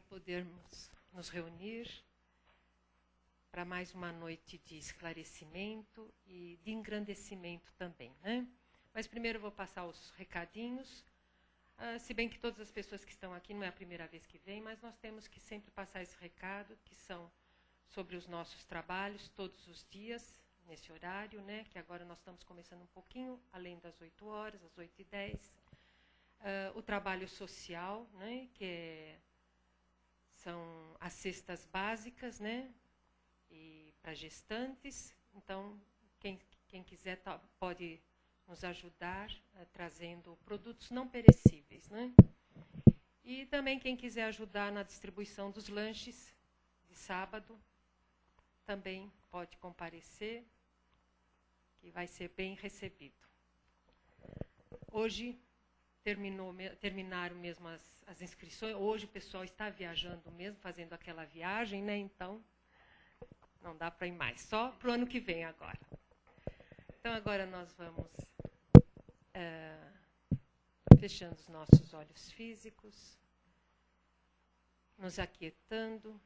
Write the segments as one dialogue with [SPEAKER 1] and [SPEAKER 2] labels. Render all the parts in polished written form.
[SPEAKER 1] podermos nos reunir para mais uma noite de esclarecimento e de engrandecimento também, né? Mas primeiro eu vou passar os recadinhos, se bem que todas as pessoas que estão aqui não é a primeira vez que vêm, mas nós temos que sempre passar esse recado, que são sobre os nossos trabalhos todos os dias, nesse horário, né? Que agora nós estamos começando um pouquinho além das 8 horas, às 8h10. O trabalho social, né? São as cestas básicas, né? E para gestantes. Então, quem quiser pode nos ajudar trazendo produtos não perecíveis, né? E também quem quiser ajudar na distribuição dos lanches de sábado, também pode comparecer, que vai ser bem recebido. Hoje terminaram mesmo as inscrições. Hoje o pessoal está viajando mesmo, fazendo aquela viagem, né? Então, não dá para ir mais, só para o ano que vem agora. Então, agora nós vamos fechando os nossos olhos físicos, nos aquietando,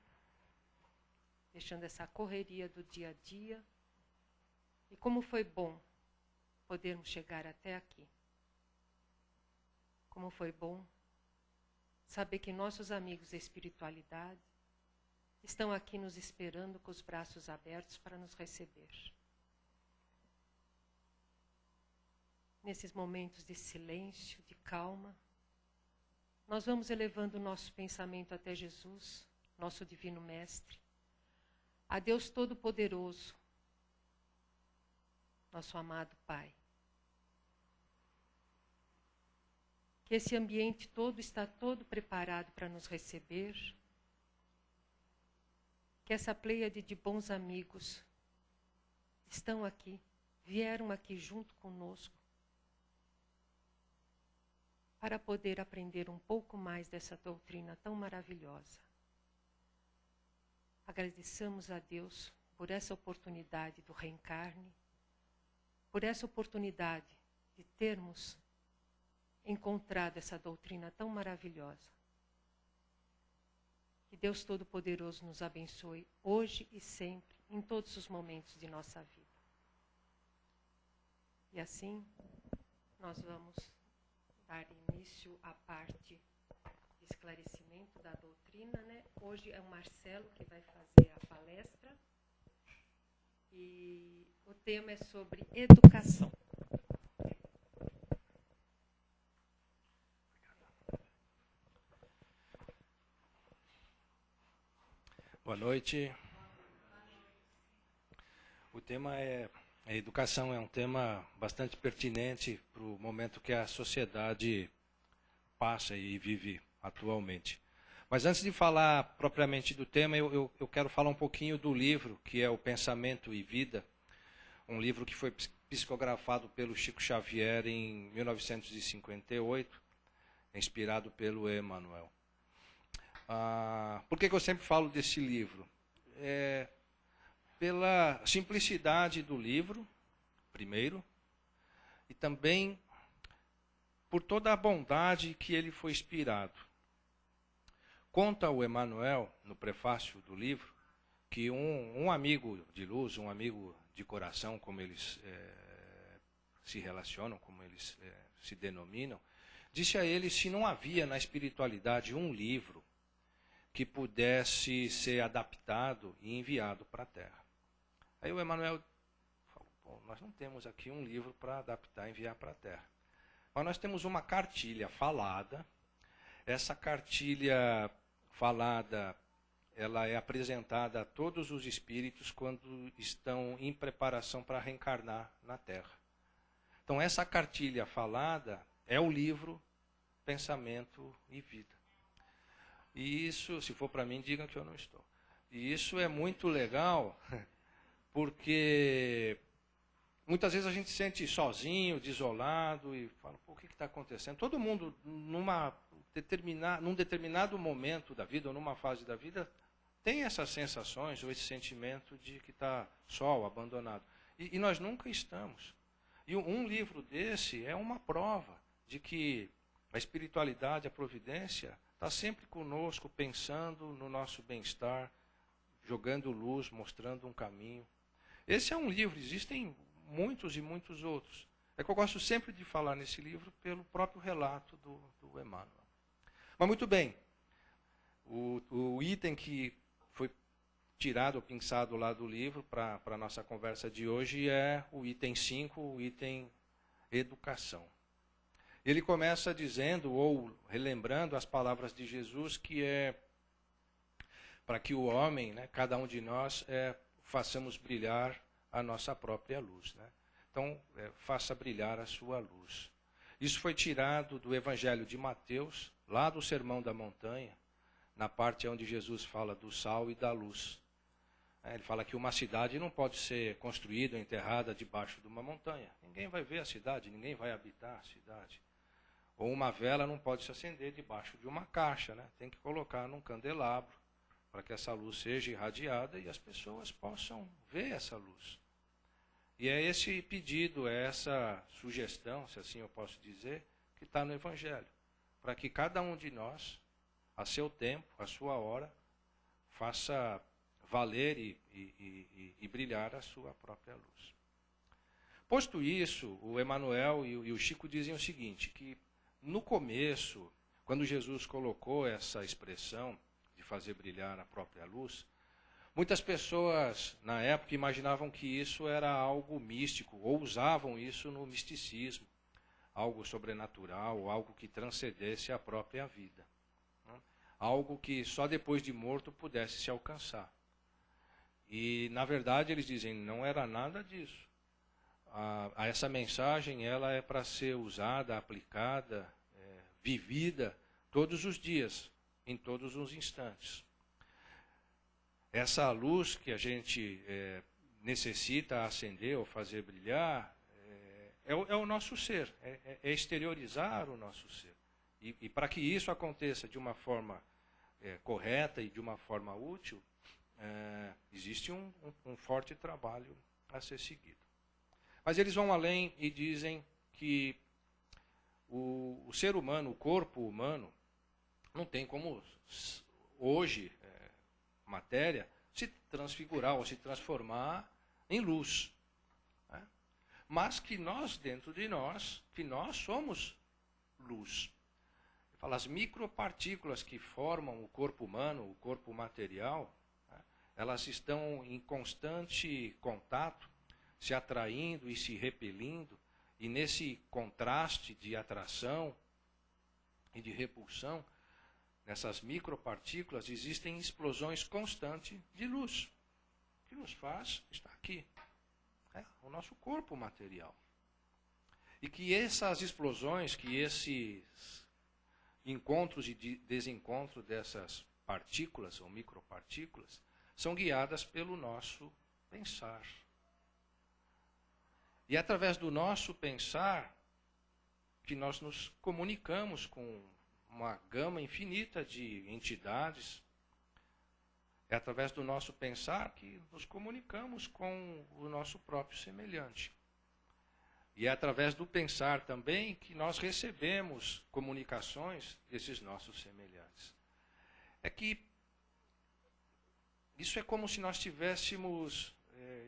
[SPEAKER 1] deixando essa correria do dia a dia. E como foi bom podermos chegar até aqui. Como foi bom saber que nossos amigos da espiritualidade estão aqui nos esperando com os braços abertos para nos receber. Nesses momentos de silêncio, de calma, nós vamos elevando o nosso pensamento até Jesus, nosso Divino Mestre, a Deus Todo-Poderoso, nosso amado Pai. Que esse ambiente todo está todo preparado para nos receber, que essa pleiade de bons amigos estão aqui, vieram aqui junto conosco, para poder aprender um pouco mais dessa doutrina tão maravilhosa. Agradeçamos a Deus por essa oportunidade do reencarne, por essa oportunidade de termos encontrado essa doutrina tão maravilhosa. Que Deus Todo-Poderoso nos abençoe hoje e sempre, em todos os momentos de nossa vida. E assim, nós vamos dar início à parte de esclarecimento da doutrina, né? Hoje é o Marcelo que vai fazer a palestra e o tema é sobre educação.
[SPEAKER 2] Boa noite. O tema a educação é um tema bastante pertinente para o momento que a sociedade passa e vive atualmente. Mas antes de falar propriamente do tema, eu quero falar um pouquinho do livro, que é o Pensamento e Vida, um livro que foi psicografado pelo Chico Xavier em 1958, inspirado pelo Emmanuel. Por que eu sempre falo desse livro? Pela simplicidade do livro, primeiro, e também por toda a bondade que ele foi inspirado. Conta o Emmanuel, no prefácio do livro, que um amigo de luz, um amigo de coração, como eles se relacionam, como eles se denominam, disse a ele se não havia na espiritualidade um livro que pudesse ser adaptado e enviado para a Terra. Aí o Emmanuel falou, nós não temos aqui um livro para adaptar e enviar para a Terra. Mas nós temos uma cartilha falada. Essa cartilha falada, ela é apresentada a todos os espíritos quando estão em preparação para reencarnar na Terra. Então essa cartilha falada é o livro Pensamento e Vida. E isso, se for para mim, digam que eu não estou. E isso é muito legal, porque muitas vezes a gente se sente sozinho, desolado, e fala, o que está acontecendo? Todo mundo, num determinado momento da vida, ou numa fase da vida, tem essas sensações, ou esse sentimento de que está só, ou abandonado. E nós nunca estamos. E um livro desse é uma prova de que a espiritualidade, a providência, está sempre conosco, pensando no nosso bem-estar, jogando luz, mostrando um caminho. Esse é um livro, existem muitos e muitos outros. É que eu gosto sempre de falar nesse livro pelo próprio relato do Emmanuel. Mas muito bem, o item que foi tirado ou pinçado lá do livro para a nossa conversa de hoje é o item 5, o item educação. Ele começa dizendo, ou relembrando as palavras de Jesus, que é para que o homem, né, cada um de nós, façamos brilhar a nossa própria luz. Né? Então, faça brilhar a sua luz. Isso foi tirado do Evangelho de Mateus, lá do Sermão da Montanha, na parte onde Jesus fala do sal e da luz. Ele fala que uma cidade não pode ser construída ou enterrada debaixo de uma montanha. Ninguém vai ver a cidade, ninguém vai habitar a cidade. Ou uma vela não pode se acender debaixo de uma caixa, né? Tem que colocar num candelabro para que essa luz seja irradiada e as pessoas possam ver essa luz. E é esse pedido, é essa sugestão, se assim eu posso dizer, que está no Evangelho. Para que cada um de nós, a seu tempo, a sua hora, faça valer e brilhar a sua própria luz. Posto isso, o Emmanuel e o Chico dizem o seguinte, que no começo, quando Jesus colocou essa expressão de fazer brilhar a própria luz, muitas pessoas na época imaginavam que isso era algo místico, ou usavam isso no misticismo, algo sobrenatural, algo que transcendesse a própria vida. Algo que só depois de morto pudesse se alcançar. E, na verdade, eles dizem, não era nada disso. Essa mensagem ela é para ser usada, aplicada, vivida todos os dias, em todos os instantes. Essa luz que a gente necessita acender ou fazer brilhar é o nosso ser, é exteriorizar o nosso ser. E para que isso aconteça de uma forma correta e de uma forma útil, existe um forte trabalho a ser seguido. Mas eles vão além e dizem que o ser humano, o corpo humano, não tem como hoje, matéria, se transfigurar ou se transformar em luz. Né? Mas que nós, dentro de nós, que nós somos luz. Fala, as micropartículas que formam o corpo humano, o corpo material, né, elas estão em constante contato, se atraindo e se repelindo, e nesse contraste de atração e de repulsão, nessas micropartículas existem explosões constantes de luz. O que nos faz estar aqui? O nosso corpo material. E que essas explosões, que esses encontros e desencontros dessas partículas ou micropartículas são guiadas pelo nosso pensar. E é através do nosso pensar que nós nos comunicamos com uma gama infinita de entidades. É através do nosso pensar que nos comunicamos com o nosso próprio semelhante. E é através do pensar também que nós recebemos comunicações desses nossos semelhantes. É que isso é como se nós tivéssemos...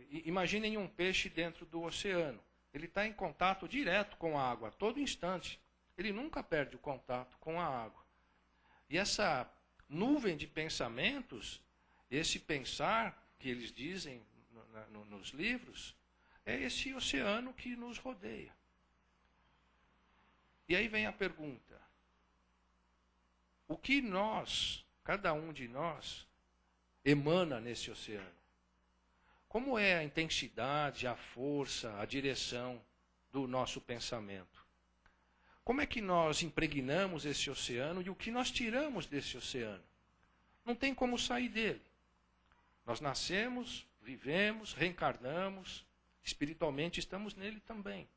[SPEAKER 2] imaginem um peixe dentro do oceano. Ele está em contato direto com a água a todo instante. Ele nunca perde o contato com a água. E essa nuvem de pensamentos, esse pensar que eles dizem nos livros, é esse oceano que nos rodeia. E aí vem a pergunta: o que nós, cada um de nós, emana nesse oceano? Como é a intensidade, a força, a direção do nosso pensamento? Como é que nós impregnamos esse oceano e o que nós tiramos desse oceano? Não tem como sair dele. Nós nascemos, vivemos, reencarnamos, espiritualmente estamos nele também.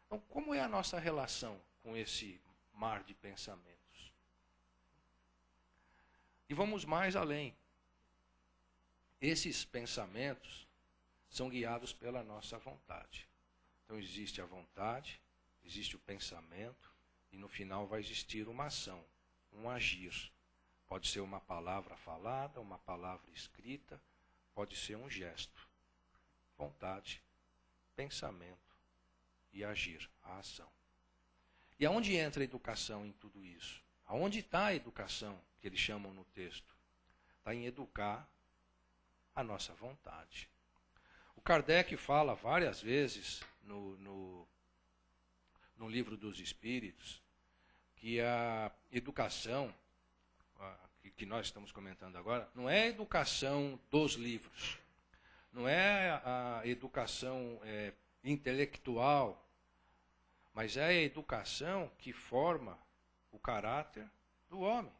[SPEAKER 2] Então, como é a nossa relação com esse mar de pensamentos? E vamos mais além. Esses pensamentos são guiados pela nossa vontade. Então existe a vontade, existe o pensamento, e no final vai existir uma ação. um agir. Pode ser uma palavra falada, uma palavra escrita, pode ser um gesto. Vontade, pensamento e agir, a ação. E aonde entra a educação em tudo isso? Aonde está a educação que eles chamam no texto? Está em educar a nossa vontade. O Kardec fala várias vezes no Livro dos Espíritos que a educação que nós estamos comentando agora não é a educação dos livros, não é a educação intelectual, mas é a educação que forma o caráter do homem,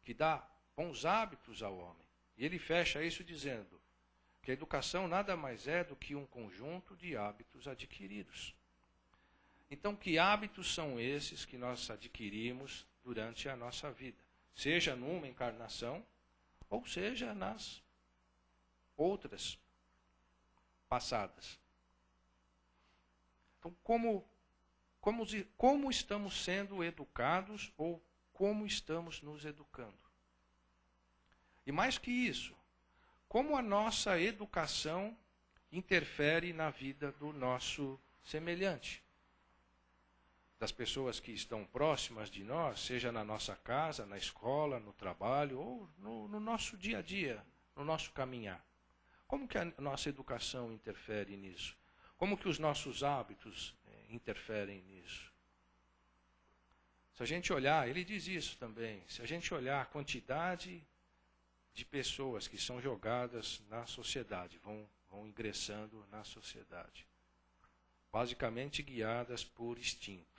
[SPEAKER 2] que dá bons hábitos ao homem. E ele fecha isso dizendo que a educação nada mais é do que um conjunto de hábitos adquiridos. Então, que hábitos são esses que nós adquirimos durante a nossa vida? Seja numa encarnação, ou seja nas outras passadas. Então, como estamos sendo educados ou como estamos nos educando? E mais que isso, como a nossa educação interfere na vida do nosso semelhante? Das pessoas que estão próximas de nós, seja na nossa casa, na escola, no trabalho ou no nosso dia a dia, no nosso caminhar. Como que a nossa educação interfere nisso? Como que os nossos hábitos interferem nisso? Se a gente olhar, ele diz isso também, se a gente olhar a quantidade de pessoas que são jogadas na sociedade, vão ingressando na sociedade, basicamente guiadas por instinto,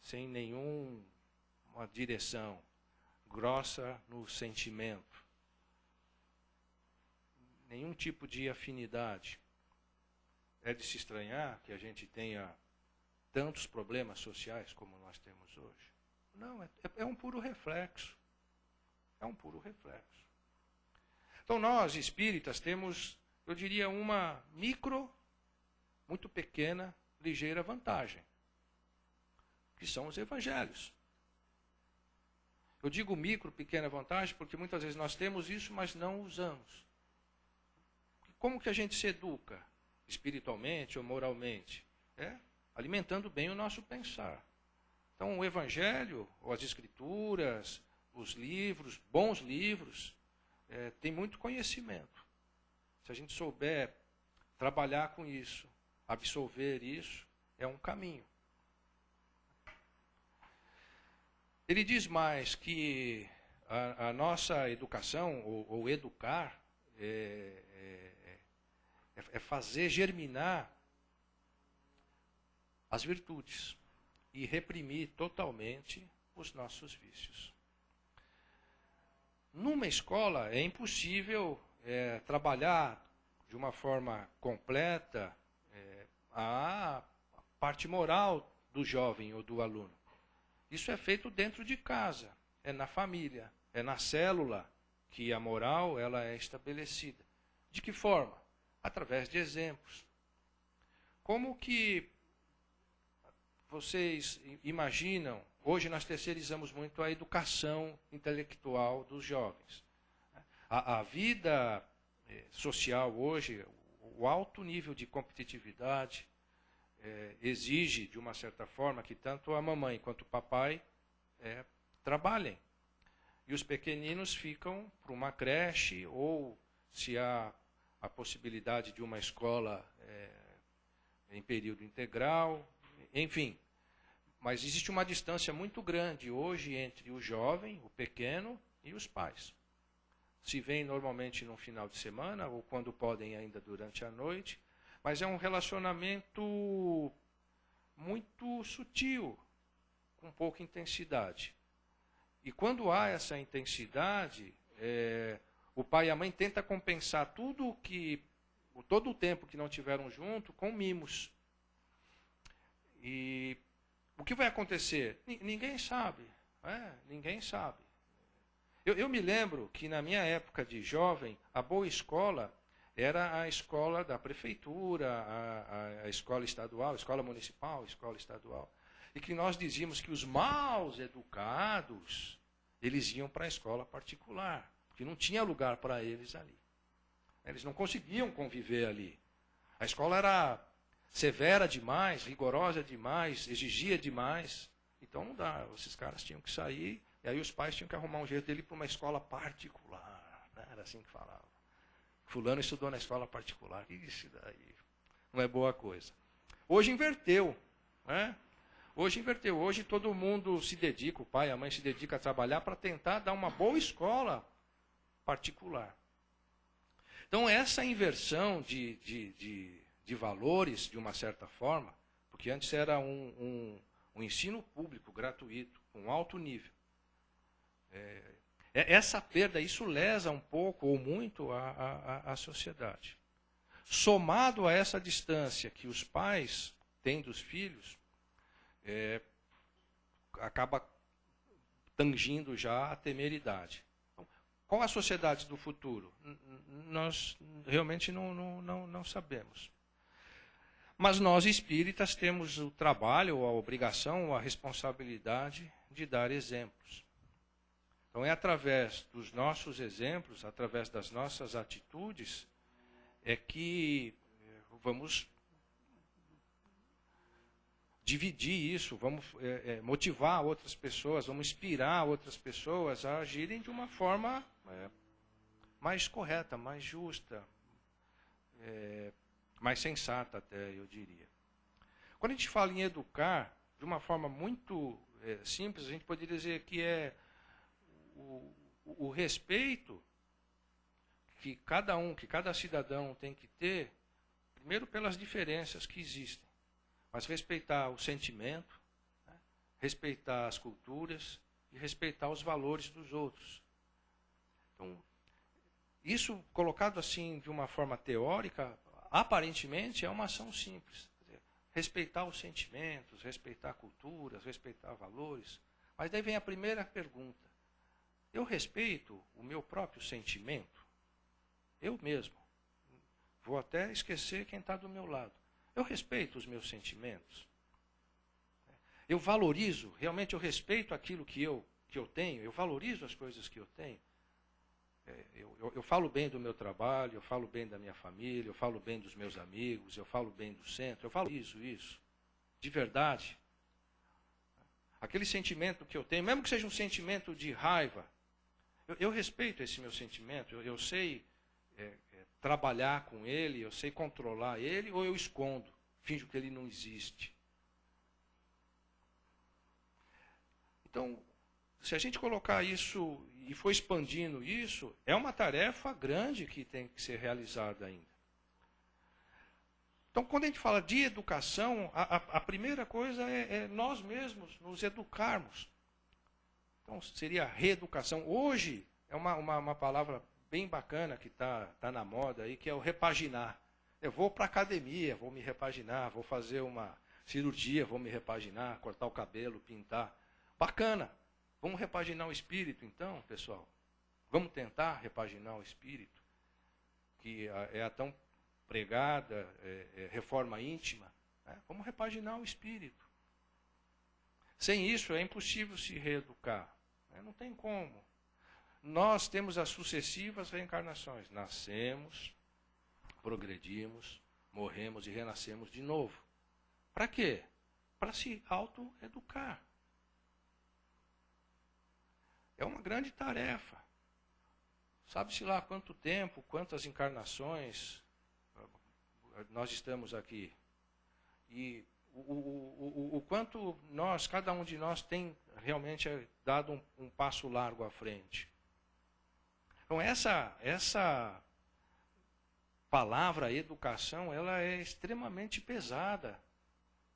[SPEAKER 2] sem nenhuma direção, grossa no sentimento, nenhum tipo de afinidade. É de se estranhar que a gente tenha tantos problemas sociais como nós temos hoje. Não, é um puro reflexo. É um puro reflexo. Então nós, espíritas, temos, eu diria, uma muito pequena, ligeira vantagem, que são os evangelhos. Eu digo pequena vantagem, porque muitas vezes nós temos isso, mas não usamos. Como que a gente se educa, espiritualmente ou moralmente? Alimentando bem o nosso pensar. Então, o Evangelho, ou as Escrituras, os livros, bons livros, tem muito conhecimento. Se a gente souber trabalhar com isso, absorver isso, é um caminho. Ele diz mais que a nossa educação, ou educar, é fazer germinar as virtudes e reprimir totalmente os nossos vícios. Numa escola é impossível trabalhar de uma forma completa a parte moral do jovem ou do aluno. Isso é feito dentro de casa, é na família, é na célula que a moral ela é estabelecida. De que forma? Através de exemplos. Como que vocês imaginam, hoje nós terceirizamos muito a educação intelectual dos jovens. A vida social hoje, o alto nível de competitividade, exige, de uma certa forma, que tanto a mamãe quanto o papai trabalhem. E os pequeninos ficam para uma creche, ou se há a possibilidade de uma escola em período integral, enfim. Mas existe uma distância muito grande hoje entre o jovem, o pequeno, e os pais. Se vêm normalmente no final de semana, ou quando podem ainda durante a noite, mas é um relacionamento muito sutil, com pouca intensidade. E quando há essa intensidade, o pai e a mãe tentam compensar todo o tempo que não tiveram junto com mimos. E o que vai acontecer? Ninguém sabe. Ninguém sabe. Eu me lembro que na minha época de jovem, a boa escola era a escola da prefeitura, a escola estadual, a escola municipal, a escola estadual. e que nós dizíamos que os maus educados, eles iam para a escola particular, porque não tinha lugar para eles ali. Eles não conseguiam conviver ali. A escola era severa demais, rigorosa demais, exigia demais. Então não dá, esses caras tinham que sair, e aí os pais tinham que arrumar um jeito dele para uma escola particular. Né? Era assim que falava. Fulano estudou na escola particular. Isso daí não é boa coisa. Hoje inverteu. Né? Hoje inverteu. Hoje todo mundo se dedica, o pai e a mãe se dedicam a trabalhar para tentar dar uma boa escola particular. Então essa inversão de valores, de uma certa forma, porque antes era um ensino público gratuito, com alto nível. Essa perda, isso lesa um pouco ou muito a sociedade. Somado a essa distância que os pais têm dos filhos, acaba tangindo já a temeridade. Então, qual a sociedade do futuro? Nós realmente não sabemos. Mas nós espíritas temos o trabalho, a obrigação, a responsabilidade de dar exemplos. Então é através dos nossos exemplos, através das nossas atitudes, é que vamos dividir isso, vamos motivar outras pessoas, vamos inspirar outras pessoas a agirem de uma forma mais correta, mais justa, mais sensata até, eu diria. Quando a gente fala em educar, de uma forma muito simples, a gente poderia dizer que é o respeito que cada cidadão tem que ter, primeiro pelas diferenças que existem, mas respeitar o sentimento, né? Respeitar as culturas e respeitar os valores dos outros. Então, isso colocado assim de uma forma teórica, aparentemente é uma ação simples. Quer dizer, respeitar os sentimentos, respeitar culturas, respeitar valores. Mas daí vem a primeira pergunta. Eu respeito o meu próprio sentimento? Eu mesmo. Vou até esquecer quem está do meu lado. Eu respeito os meus sentimentos? Eu valorizo, realmente eu respeito aquilo que eu tenho? Eu valorizo as coisas que eu tenho? Eu falo bem do meu trabalho, eu falo bem da minha família, eu falo bem dos meus amigos, eu falo bem do centro, eu valorizo isso, de verdade. Aquele sentimento que eu tenho, mesmo que seja um sentimento de raiva, eu respeito esse meu sentimento, eu sei trabalhar com ele, eu sei controlar ele, ou eu escondo, finjo que ele não existe. Então, se a gente colocar isso e for expandindo isso, é uma tarefa grande que tem que ser realizada ainda. Então, quando a gente fala de educação, a primeira coisa é nós mesmos nos educarmos. Então, seria reeducação. Hoje, é uma palavra bem bacana que está na moda aí, que é o repaginar. Eu vou para a academia, vou me repaginar, vou fazer uma cirurgia, vou me repaginar, cortar o cabelo, pintar. Bacana. Vamos repaginar o espírito, então, pessoal? Vamos tentar repaginar o espírito, que é a tão pregada reforma íntima. Né? Vamos repaginar o espírito. Sem isso, é impossível se reeducar. Né? Não tem como. Nós temos as sucessivas reencarnações. Nascemos, progredimos, morremos e renascemos de novo. Para quê? Para se autoeducar. É uma grande tarefa. Sabe-se lá quanto tempo, quantas encarnações nós estamos aqui. E o quanto cada um de nós tem realmente dado um passo largo à frente. Então, essa palavra educação, ela é extremamente pesada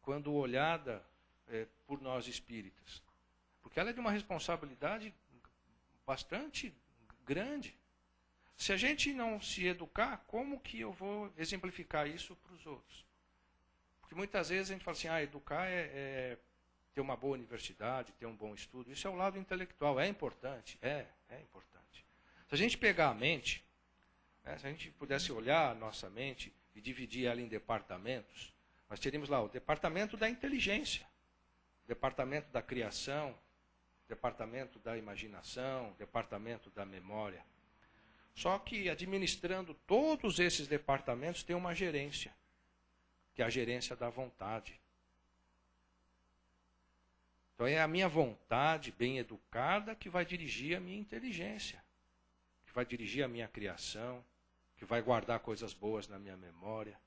[SPEAKER 2] quando olhada por nós espíritas. Porque ela é de uma responsabilidade bastante grande. Se a gente não se educar, como que eu vou exemplificar isso para os outros? Porque muitas vezes a gente fala assim, educar é ter uma boa universidade, ter um bom estudo. Isso é o lado intelectual, é importante, é importante. Se a gente pegar a mente, né, se a gente pudesse olhar a nossa mente e dividir ela em departamentos, nós teríamos lá o departamento da inteligência. departamento da criação, departamento da imaginação, departamento da memória. Só que administrando todos esses departamentos tem uma gerência, que é a gerência da vontade. Então é a minha vontade bem educada que vai dirigir a minha inteligência, que vai dirigir a minha criação, que vai guardar coisas boas na minha memória.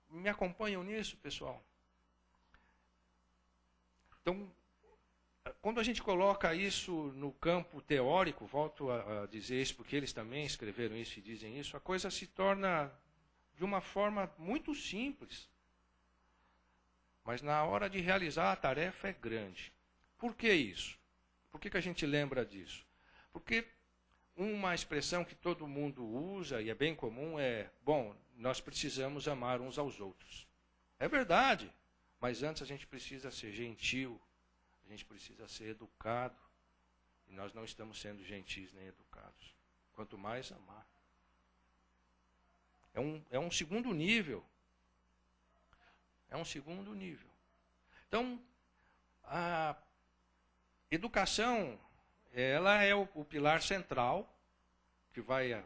[SPEAKER 2] Me acompanham nisso, pessoal? Então, quando a gente coloca isso no campo teórico, volto a dizer isso porque eles também escreveram isso e dizem isso, a coisa se torna de uma forma muito simples. Mas na hora de realizar a tarefa é grande. Por que isso? Por que a gente lembra disso? Porque uma expressão que todo mundo usa e é bem comum é, bom, nós precisamos amar uns aos outros. É verdade, mas antes a gente precisa ser gentil, a gente precisa ser educado. E nós não estamos sendo gentis nem educados. Quanto mais amar. É um segundo nível. É um segundo nível. Então, a educação, ela é o pilar central, que vai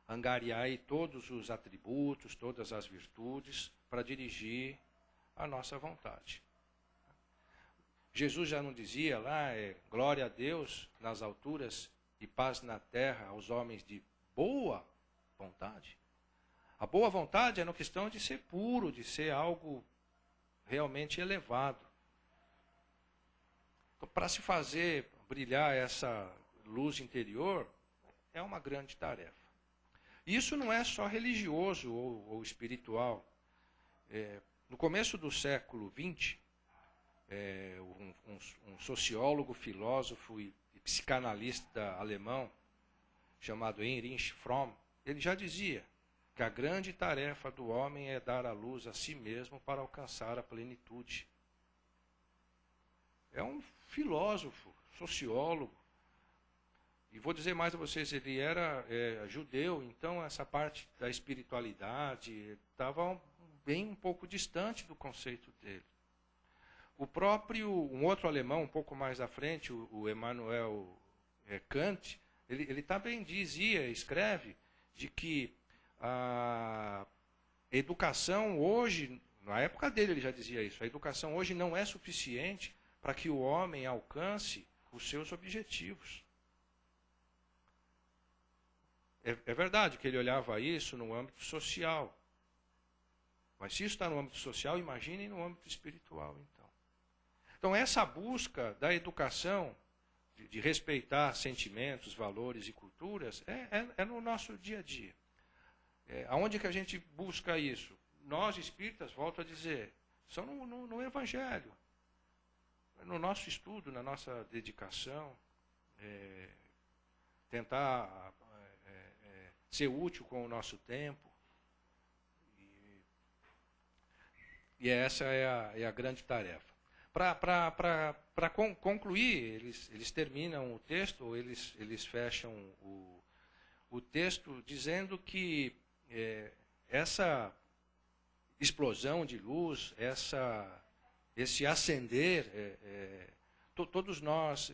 [SPEAKER 2] angariar aí todos os atributos, todas as virtudes, para dirigir a nossa vontade. Jesus já não dizia lá, glória a Deus nas alturas e paz na terra aos homens de boa vontade? A boa vontade é na questão de ser puro, de ser algo realmente elevado. Então, para se fazer brilhar essa luz interior, é uma grande tarefa. Isso não é só religioso ou espiritual. No começo do século XX, um sociólogo, filósofo e psicanalista alemão, chamado Heinrich Fromm, ele já dizia que a grande tarefa do homem é dar a luz a si mesmo para alcançar a plenitude. É um filósofo, sociólogo. E vou dizer mais a vocês, ele era judeu, então essa parte da espiritualidade estava bem um pouco distante do conceito dele. Um outro alemão, um pouco mais à frente, o Immanuel Kant, ele também escreve, de que a educação hoje, na época dele ele já dizia isso, a educação hoje não é suficiente para que o homem alcance os seus objetivos. É verdade que ele olhava isso no âmbito social. Mas se isso está no âmbito social, imaginem no âmbito espiritual, então. Então, essa busca da educação, de respeitar sentimentos, valores e culturas, é no nosso dia a dia. Aonde que a gente busca isso? Nós, espíritas, volto a dizer, são no Evangelho. No nosso estudo, na nossa dedicação, tentar ser útil com o nosso tempo. E essa é a grande tarefa. Para concluir, eles terminam o texto, ou eles fecham o texto dizendo que essa explosão de luz, esse acender, todos nós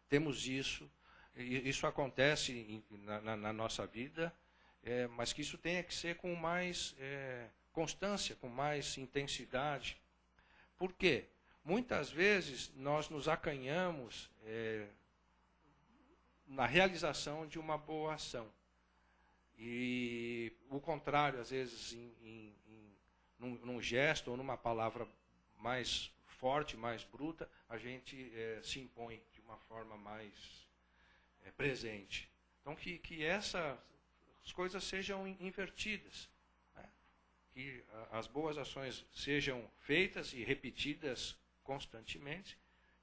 [SPEAKER 2] temos isso, e isso acontece na nossa vida, mas que isso tenha que ser com mais constância, com mais intensidade. Por quê? Muitas vezes nós nos acanhamos na realização de uma boa ação. E o contrário, às vezes, num gesto ou numa palavra mais forte, mais bruta, a gente se impõe de uma forma mais presente. Então, que essas coisas sejam invertidas. Né? Que as boas ações sejam feitas e repetidas constantemente,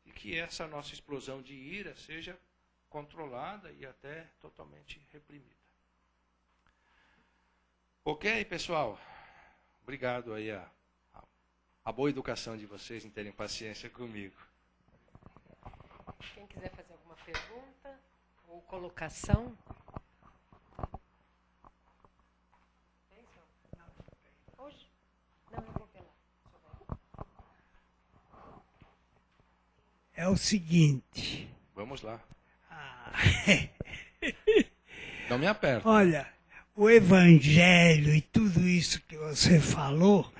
[SPEAKER 2] e que essa nossa explosão de ira seja controlada e até totalmente reprimida. Ok, pessoal? Obrigado aí a boa educação de vocês em terem paciência comigo.
[SPEAKER 1] Quem quiser fazer alguma pergunta ou colocação? Hoje? Não, eu vou ver lá.
[SPEAKER 3] o seguinte.
[SPEAKER 2] Vamos lá.
[SPEAKER 3] Ah,
[SPEAKER 2] Não me aperta.
[SPEAKER 3] olha, o Evangelho e tudo isso que você falou,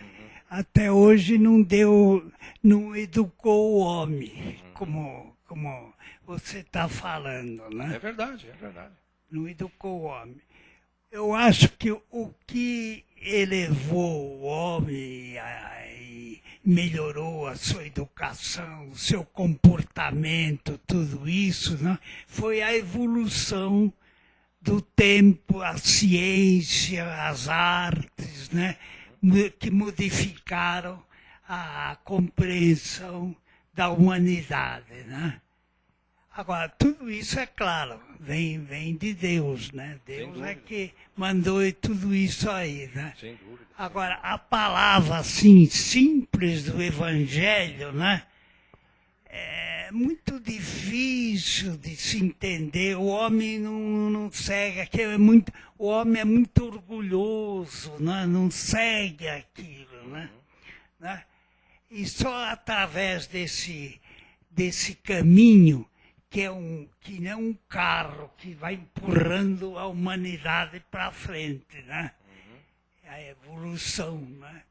[SPEAKER 3] até hoje não educou o homem, como você está falando, né?
[SPEAKER 2] É verdade, é verdade.
[SPEAKER 3] Não educou o homem. Eu acho que o que elevou o homem e melhorou a sua educação, o seu comportamento, tudo isso, né, foi a evolução do tempo, a ciência, as artes, né, que modificaram a compreensão da humanidade, né? Agora, tudo isso, é claro, vem de Deus, né? Deus é que mandou tudo isso aí, né?
[SPEAKER 2] Sem dúvida.
[SPEAKER 3] Agora, a palavra, assim, simples do Evangelho, né? É muito difícil de se entender. O homem não segue aquilo, o homem é muito orgulhoso, né? Não segue aquilo, né? E só através desse caminho, que nem um carro que vai empurrando a humanidade para frente, né? A evolução, né?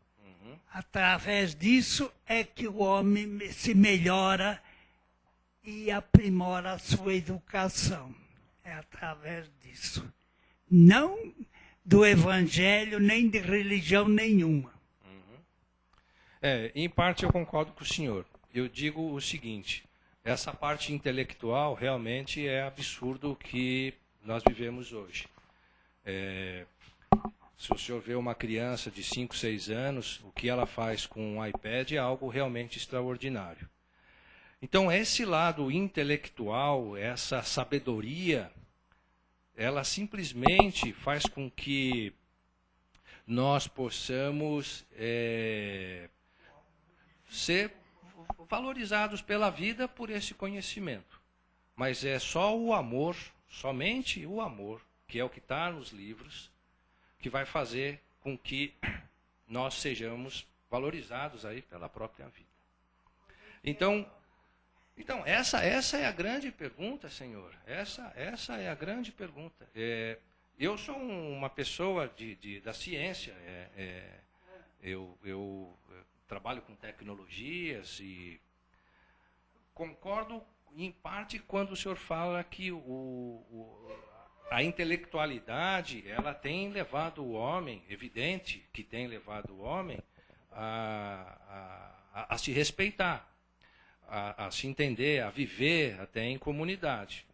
[SPEAKER 3] Através disso é que o homem se melhora e aprimora a sua educação. É através disso. Não do Evangelho, nem de religião nenhuma.
[SPEAKER 2] Em parte eu concordo com o senhor. Eu digo o seguinte, essa parte intelectual realmente é absurdo que nós vivemos hoje. Se o senhor vê uma criança de 5, 6 anos, o que ela faz com um iPad é algo realmente extraordinário. Então, esse lado intelectual, essa sabedoria, ela simplesmente faz com que nós possamos ser valorizados pela vida por esse conhecimento. Mas é só o amor, somente o amor, que é o que está nos livros, que vai fazer com que nós sejamos valorizados aí pela própria vida. Então essa é a grande pergunta, Senhor. Essa é a grande pergunta. Eu sou uma pessoa da ciência. Eu trabalho com tecnologias e concordo em parte quando o senhor fala que a intelectualidade, ela tem levado o homem, evidente que tem levado o homem a se respeitar, a se entender, a viver até em comunidade.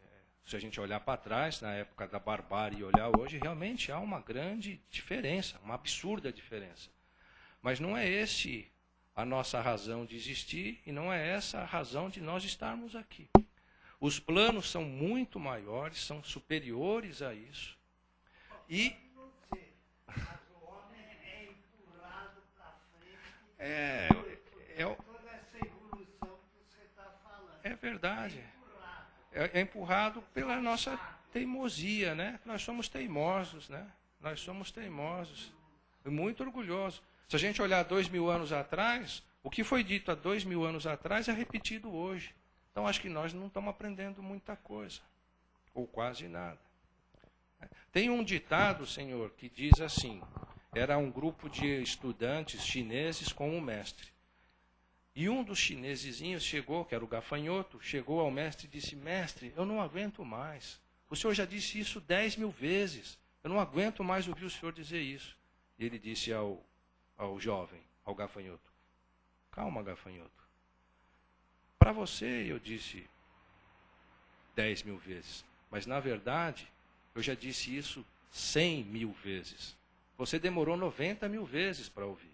[SPEAKER 2] Se a gente olhar para trás, na época da barbárie, e olhar hoje, realmente há uma grande diferença, uma absurda diferença. Mas não é esse a nossa razão de existir e não é essa a razão de nós estarmos aqui. Os planos são muito maiores, são superiores a isso. E
[SPEAKER 3] o homem é empurrado para frente. Toda essa evolução que você está falando.
[SPEAKER 2] É verdade. É empurrado pela nossa teimosia, né? Nós somos teimosos, né? Nós somos teimosos. Muito orgulhosos. Se a gente olhar 2000 anos atrás, o que foi dito há 2000 anos atrás é repetido hoje. Então, acho que nós não estamos aprendendo muita coisa, ou quase nada. Tem um ditado, Senhor, que diz assim, era um grupo de estudantes chineses com um mestre. E um dos chinesezinhos chegou, que era o gafanhoto, chegou ao mestre e disse, mestre, eu não aguento mais. O senhor já disse isso 10.000 vezes. Eu não aguento mais ouvir o senhor dizer isso. E ele disse ao jovem, ao gafanhoto, calma, gafanhoto. Para você, eu disse 10.000 vezes. Mas, na verdade, eu já disse isso 100.000 vezes. Você demorou 90.000 vezes para ouvir.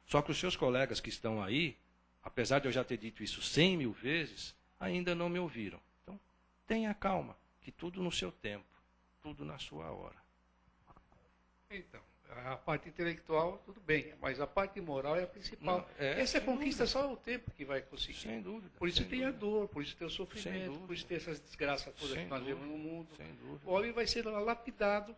[SPEAKER 2] Só que os seus colegas que estão aí, apesar de eu já ter dito isso 100.000 vezes, ainda não me ouviram. Então, tenha calma, que tudo no seu tempo, tudo na sua hora.
[SPEAKER 4] Então, a parte intelectual, tudo bem, mas a parte moral é a principal.
[SPEAKER 2] Não,
[SPEAKER 4] essa conquista só o tempo que vai conseguir.
[SPEAKER 2] Sem dúvida.
[SPEAKER 4] Por isso tem a
[SPEAKER 2] dúvida.
[SPEAKER 4] dor, por isso tem o sofrimento, por isso tem essas desgraças todas que nós vemos no mundo.
[SPEAKER 2] Sem dúvida.
[SPEAKER 4] O homem vai ser lapidado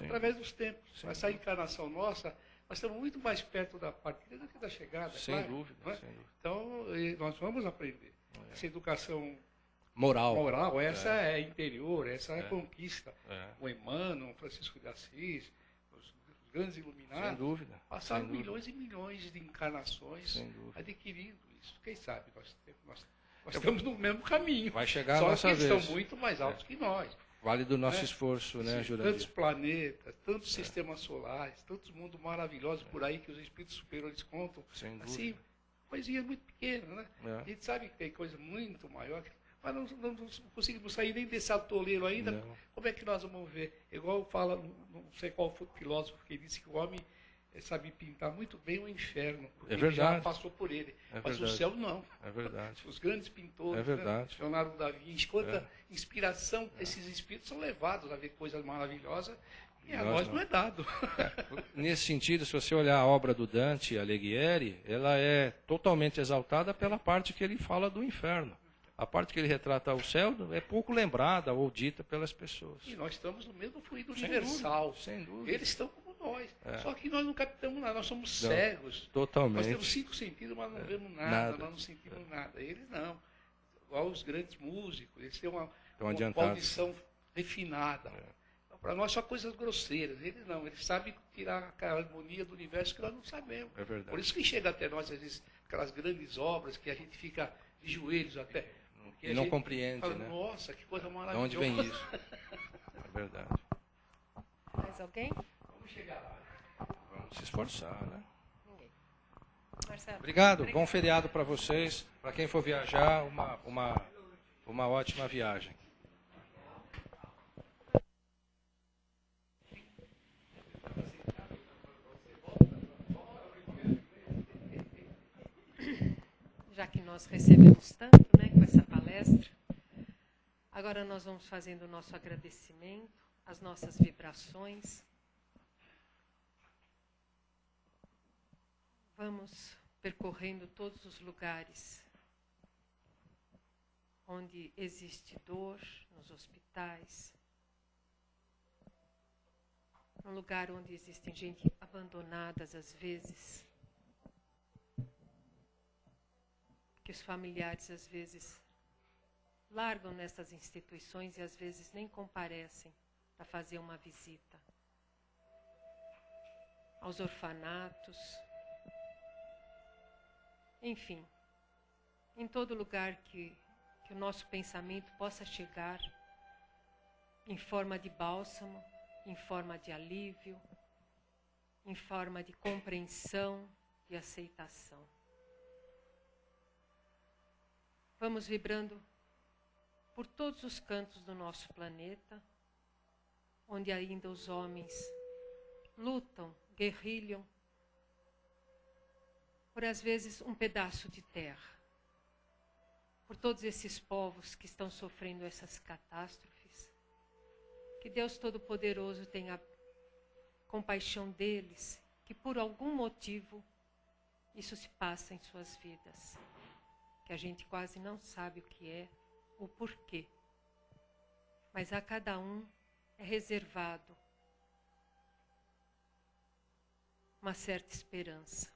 [SPEAKER 4] através dos tempos. Essa encarnação nossa, nós estamos muito mais perto da partida do que da chegada.
[SPEAKER 2] Sem
[SPEAKER 4] claro,
[SPEAKER 2] dúvida,
[SPEAKER 4] não é?
[SPEAKER 2] sem dúvida.
[SPEAKER 4] Então, nós vamos aprender. Essa educação
[SPEAKER 2] moral.
[SPEAKER 4] Essa é interior, essa é conquista.
[SPEAKER 2] É.
[SPEAKER 4] O Emmanuel, Francisco de Assis, os grandes iluminados,
[SPEAKER 2] Sem dúvida.
[SPEAKER 4] passaram
[SPEAKER 2] sem dúvida.
[SPEAKER 4] milhões e milhões de encarnações
[SPEAKER 2] Sem dúvida.
[SPEAKER 4] adquirindo isso. Quem sabe nós estamos no mesmo caminho.
[SPEAKER 2] Vai chegar a
[SPEAKER 4] Só
[SPEAKER 2] nossa
[SPEAKER 4] que eles
[SPEAKER 2] vez.
[SPEAKER 4] estão muito mais altos que nós.
[SPEAKER 2] Vale do nosso
[SPEAKER 4] né?
[SPEAKER 2] esforço, né,
[SPEAKER 4] Sim,
[SPEAKER 2] Jurandir?
[SPEAKER 4] tantos planetas, tantos sistemas solares, tantos mundos maravilhosos por aí que os espíritos superiores contam.
[SPEAKER 2] Sem dúvida.
[SPEAKER 4] Assim, coisinha muito pequena, né?
[SPEAKER 2] É.
[SPEAKER 4] A gente sabe que tem coisa muito maior, mas não conseguimos sair nem desse atoleiro ainda.
[SPEAKER 2] Não.
[SPEAKER 4] Como é que nós vamos ver? Igual fala, não sei qual foi o filósofo que disse que o homem sabe pintar muito bem o inferno, porque
[SPEAKER 2] É
[SPEAKER 4] ele já
[SPEAKER 2] verdade.
[SPEAKER 4] passou por ele.
[SPEAKER 2] É
[SPEAKER 4] Mas o
[SPEAKER 2] verdade.
[SPEAKER 4] céu não.
[SPEAKER 2] É verdade.
[SPEAKER 4] Os grandes pintores,
[SPEAKER 2] É verdade.
[SPEAKER 4] né? Leonardo da Vinci, quanta inspiração esses espíritos são levados a ver coisas maravilhosas e a nós não é dado.
[SPEAKER 2] Nesse sentido, se você olhar a obra do Dante Alighieri, ela é totalmente exaltada pela parte que ele fala do inferno. A parte que ele retrata o céu é pouco lembrada ou dita pelas pessoas.
[SPEAKER 4] E nós estamos no mesmo fluido
[SPEAKER 2] Sem
[SPEAKER 4] universal.
[SPEAKER 2] dúvida, sem dúvida.
[SPEAKER 4] Eles estão como nós. Só que nós não captamos nada, nós somos
[SPEAKER 2] Não,
[SPEAKER 4] cegos.
[SPEAKER 2] totalmente.
[SPEAKER 4] Nós temos 5 sentidos, mas não vemos nada,
[SPEAKER 2] nada.
[SPEAKER 4] nós não sentimos nada. Eles não. Igual os grandes músicos, eles têm uma
[SPEAKER 2] adiantados.
[SPEAKER 4] audição refinada. Então, para nós só coisas grosseiras. Eles não, eles sabem tirar a harmonia do universo que nós não sabemos.
[SPEAKER 2] É verdade.
[SPEAKER 4] Por isso que chega até nós, às vezes, aquelas grandes obras que a gente fica de joelhos até. Porque
[SPEAKER 2] E
[SPEAKER 4] a
[SPEAKER 2] não
[SPEAKER 4] gente
[SPEAKER 2] compreende,
[SPEAKER 4] fala,
[SPEAKER 2] né?
[SPEAKER 4] nossa, que coisa
[SPEAKER 2] De
[SPEAKER 4] maravilhosa.
[SPEAKER 2] onde vem isso? É verdade.
[SPEAKER 1] Mais alguém?
[SPEAKER 4] Vamos chegar lá.
[SPEAKER 2] Vamos se esforçar, né?
[SPEAKER 1] Ninguém. Marcelo.
[SPEAKER 2] Obrigado. Bom feriado para vocês. Para quem for viajar, uma ótima viagem.
[SPEAKER 1] Já que nós recebemos tanto, né, com essa palestra, agora nós vamos fazendo o nosso agradecimento, as nossas vibrações. Vamos percorrendo todos os lugares onde existe dor, nos hospitais, no lugar onde existem gente abandonadas às vezes, que os familiares às vezes largam nessas instituições e às vezes nem comparecem para fazer uma visita. Aos orfanatos, enfim, em todo lugar que o nosso pensamento possa chegar em forma de bálsamo, em forma de alívio, em forma de compreensão e aceitação. Vamos vibrando por todos os cantos do nosso planeta, onde ainda os homens lutam, guerrilham, por às vezes um pedaço de terra, por todos esses povos que estão sofrendo essas catástrofes. Que Deus Todo-Poderoso tenha compaixão deles, que por algum motivo isso se passa em suas vidas, que a gente quase não sabe o que é, o porquê. Mas a cada um é reservado uma certa esperança.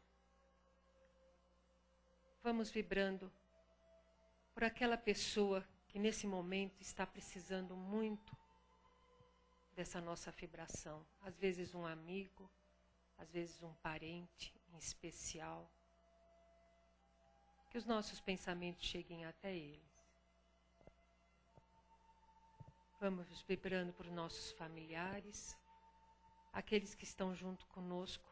[SPEAKER 1] Vamos vibrando por aquela pessoa que nesse momento está precisando muito dessa nossa vibração. Às vezes um amigo, às vezes um parente em especial. Que os nossos pensamentos cheguem até eles. Vamos vibrando por nossos familiares, aqueles que estão junto conosco.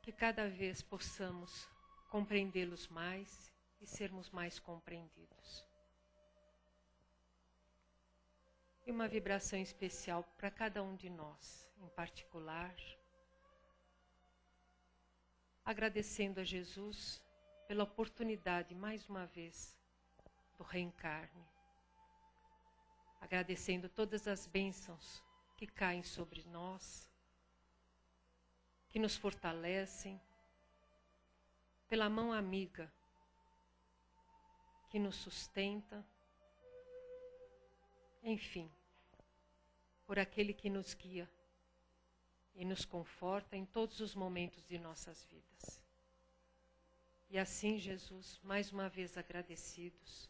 [SPEAKER 1] Que cada vez possamos compreendê-los mais e sermos mais compreendidos. E uma vibração especial para cada um de nós, em particular, agradecendo a Jesus pela oportunidade, mais uma vez, do reencarne. Agradecendo todas as bênçãos que caem sobre nós, que nos fortalecem, pela mão amiga que nos sustenta, enfim, por aquele que nos guia e nos conforta em todos os momentos de nossas vidas. E assim, Jesus, mais uma vez agradecidos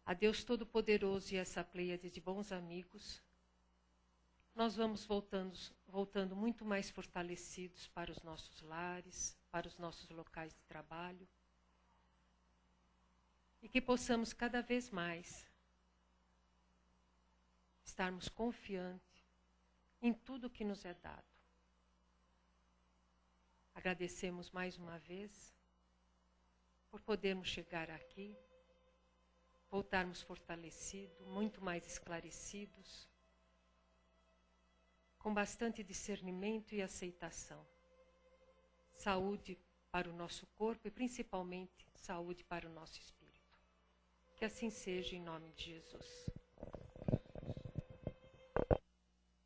[SPEAKER 1] a Deus Todo-Poderoso e essa pleiade de bons amigos, nós vamos voltando muito mais fortalecidos para os nossos lares, para os nossos locais de trabalho, e que possamos cada vez mais estarmos confiantes em tudo que nos é dado. Agradecemos mais uma vez por podermos chegar aqui, voltarmos fortalecidos, muito mais esclarecidos, com bastante discernimento e aceitação. Saúde para o nosso corpo e principalmente saúde para o nosso espírito. Que assim seja em nome de Jesus.